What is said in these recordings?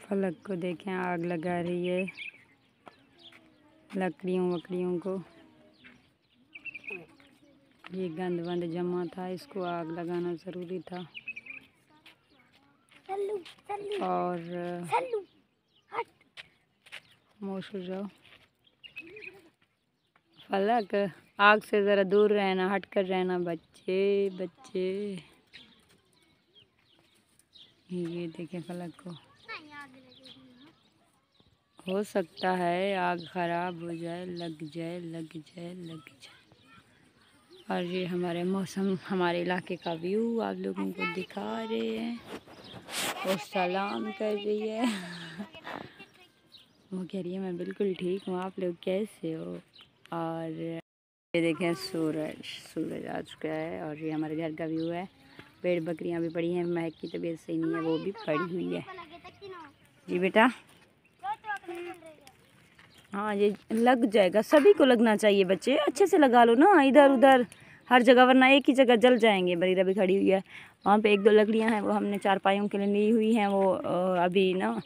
फलक को देखें, आग लगा रही है लकड़ियों वकड़ियों को। ये गंद वंद जमा था, इसको आग लगाना ज़रूरी था। और खामोश हो जाओ। फलक, आग से ज़रा दूर रहना, हट कर रहना बच्चे बच्चे। ये देखें फलक को, हो सकता है आग ख़राब हो जाए, लग जाए लग जाए लग जाए। और ये हमारे मौसम, हमारे इलाके का व्यू आप लोगों को दिखा रहे हैं और सलाम कर रही है। वो कह रही है मैं बिल्कुल ठीक हूँ, आप लोग कैसे हो। और ये देखें सूरज आ चुका है और ये हमारे घर का व्यू है। पेड़ बकरियाँ भी पड़ी हैं, महक की तबीयत सही नहीं है, वो भी पड़ी हुई है। जी बेटा, हाँ ये लग जाएगा, सभी को लगना चाहिए बच्चे, अच्छे से लगा लो ना इधर उधर हर जगह, वरना एक ही जगह जल जाएंगे। बरीरा भी खड़ी हुई है वहाँ पे, एक दो लकड़ियाँ हैं वो हमने चारपाइयों के लिए ली हुई हैं। वो अभी ना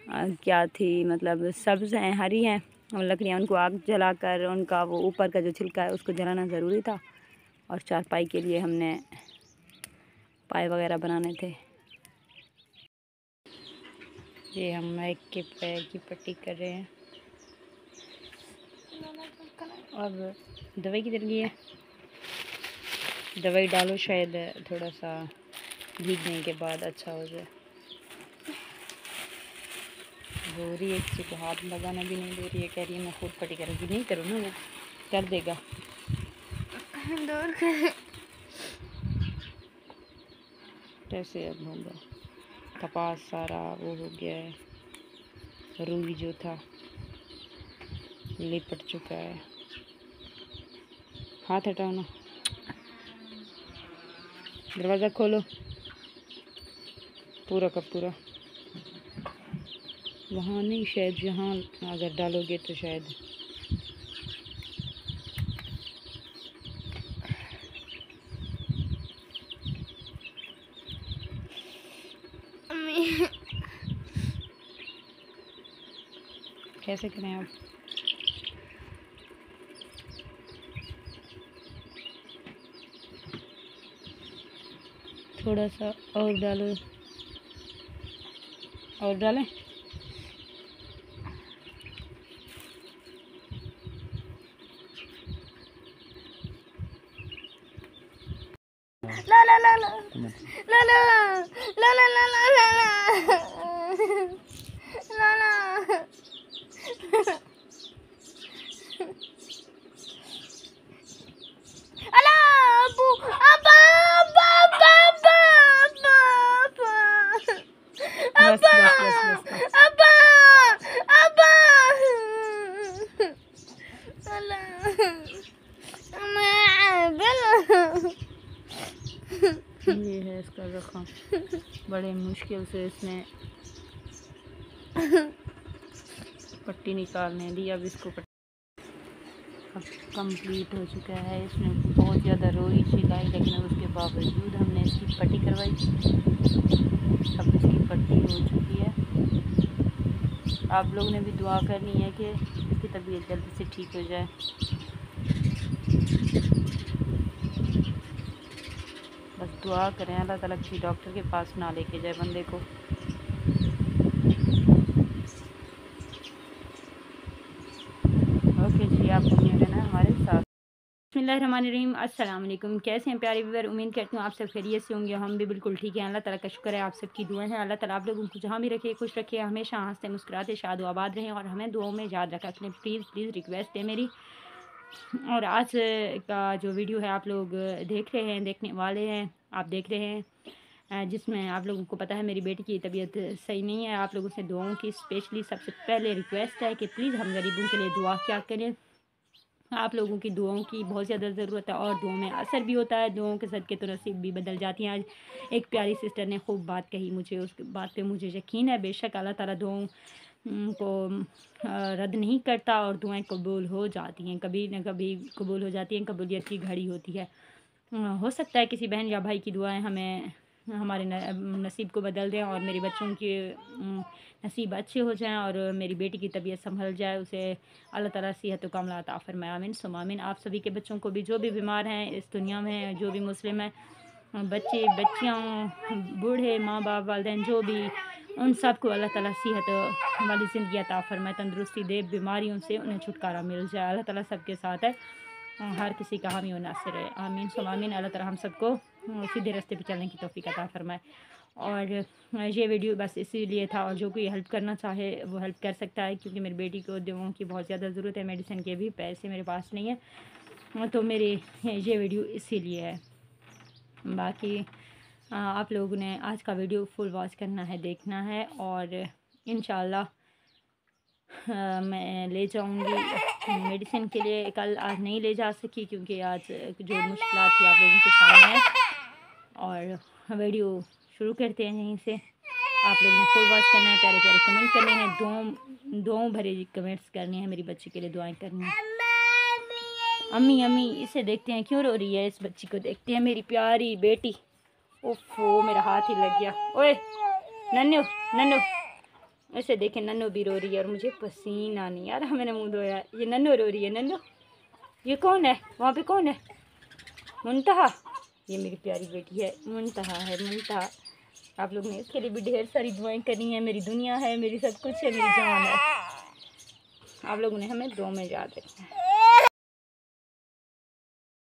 क्या थी, मतलब सब्ज़ हैं, हरी हैं लकड़ियाँ, उनको आग जलाकर उनका वो ऊपर का जो छिलका है उसको जलाना ज़रूरी था। और चारपाई के लिए हमने पाए वगैरह बनाने थे। ये हम एक के पैर की पट्टी कर रहे हैं। अब दवाई किधर गई है, दवाई डालो, शायद थोड़ा सा भीगने के बाद अच्छा हो जाए। रो रही है, किसी को हाथ लगाना भी नहीं दे रही है, कह रही है मैं खुद पट्टी करूँगी। नहीं करो ना, वो कर देगा। कैसे अब होगा, कपास सारा वो हो गया है, रुई जो था लिपट चुका है। हाथ हटाओ ना, दरवाज़ा खोलो पूरा का पूरा। वहाँ नहीं, शायद यहाँ अगर डालोगे तो शायद। कैसे करें आप, थोड़ा सा और डालो, और डालें। ला ला ला ला ला ला ला ला ला ला ला ला ला। अला अबू अब्बा अब्बा अब्बा अब्बा अब्बा अब्बा अब्बा अला ये है इसका जख्म, बड़े मुश्किल से इसने पट्टी निकालने दी। अब इसको अब कंप्लीट हो चुका है। इसमें बहुत ज़्यादा रोई शिकाई, लेकिन उसके बावजूद हमने इसकी पट्टी करवाई। अब इसकी पट्टी हो चुकी है। आप लोगों ने भी दुआ करनी है कि इसकी तबीयत जल्दी से ठीक हो जाए। बस दुआ करें अल्लाह ताला किसी डॉक्टर के पास ना लेके जाए बंदे को। ओके जी, आप बने रहना हमारे साथ। बिस्मिल्लाहिर्रहमानिर्रहीम, अस्सलाम वालेकुम। कैसे हैं प्यारे व्यूअर, उम्मीद करती हूँ आप सब खैरियत से होंगे। हम भी बिल्कुल ठीक हैं, अल्लाह ताला का शुक्र है, आप सबकी दुआएं हैं। अल्लाह ताला आप लोगों को जहाँ भी रखे, खुश रखे, हमेशा हंसते मुस्कुराते शाद आबाद रहें और हमें दुआओं में याद रखा करें। प्लीज़ रिक्वेस्ट है मेरी। और आज का जो वीडियो है आप लोग देख रहे हैं, देखने वाले हैं, आप देख रहे हैं, जिसमें आप लोगों को पता है मेरी बेटी की तबीयत सही नहीं है। आप लोगों से दुआओं की स्पेशली सबसे पहले रिक्वेस्ट है कि प्लीज़ हम गरीबों के लिए दुआ क्या करें। आप लोगों की दुआओं की बहुत ज़्यादा ज़रूरत है और दुआओं में असर भी होता है। दुआओं के सदक़े तो नसीब भी बदल जाती हैं। आज एक प्यारी सिस्टर ने खूब बात कही, मुझे उस बात पे मुझे यकीन है। बेशक अल्लाह ताला दुआओं को रद्द नहीं करता और दुआएं कबूल हो जाती हैं, कभी न कभी कबूल हो जाती हैं। कबूलियत की घड़ी होती है। हो सकता है किसी बहन या भाई की दुआएं हमें हमारे नसीब को बदल दें और मेरे बच्चों के नसीब अच्छे हो जाएं और मेरी बेटी की तबीयत संभल जाए, उसे अल्लाह ताला सेहत कामला अता फरमाए। आमीन सुम्मा आमीन। आप सभी के बच्चों को भी, जो भी बीमार हैं इस दुनिया में, जो भी मुस्लिम हैं, बच्चे बच्चियाँ, बूढ़े, माँ बाप, वालिदैन, जो भी, उन सब को अल्लाह ताला सेहत वाली ज़िंदगी अता फरमाए, तंदुरुस्ती दे, बीमारियों से उन्हें छुटकारा मिल जाए। अल्लाह ताला सबके साथ है, हर किसी का हामी और नासिर है। आमीन सुम्मा आमीन। अल्लाह ताला हम सबको सीधे रास्ते पे चलने की तौफीक अता फरमाए। और ये वीडियो बस इसीलिए था, और जो कोई हेल्प करना चाहे वो हेल्प कर सकता है, क्योंकि मेरी बेटी को दवाओं की बहुत ज़्यादा ज़रूरत है, मेडिसिन के भी पैसे मेरे पास नहीं है, तो मेरे ये वीडियो इसीलिए है। बाकी आप लोगों ने आज का वीडियो फुल वॉच करना है, देखना है, और इंशाल्लाह मैं ले जाऊंगी मेडिसिन के लिए। कल आज नहीं ले जा सकी क्योंकि आज जो मुश्किलात थी आप लोगों के सामने है। और वीडियो शुरू करते हैं यहीं से। आप लोगों ने फुल वॉच करना है, प्यारे प्यारे कमेंट करने हैं, दुआओं भरे कमेंट्स करने हैं, मेरी बच्ची के लिए दुआएं करनी है। अम्मी अम्मी इसे देखते हैं क्यों रो रही है, इस बच्ची को देखते हैं, मेरी प्यारी बेटी। ओफो मेरा हाथ ही लग गया। ओए नन्नू नन्नू, ऐसे देखें, नन्नू भी रो रही है और मुझे पसीना नहीं आ रहा, मैंने मुंह धोया। ये नन्नू रो रही है। नन्नू, ये कौन है वहाँ पे, कौन है? मुंतहा, ये मेरी प्यारी बेटी है, मुंतहा है, मुंतहा। आप लोग ने इसके लिए भी ढेर सारी दुआएं करनी है। मेरी दुनिया है, मेरी सब कुछ है, मेरी जान है। आप लोगों ने हमें दुआ में याद रखना है।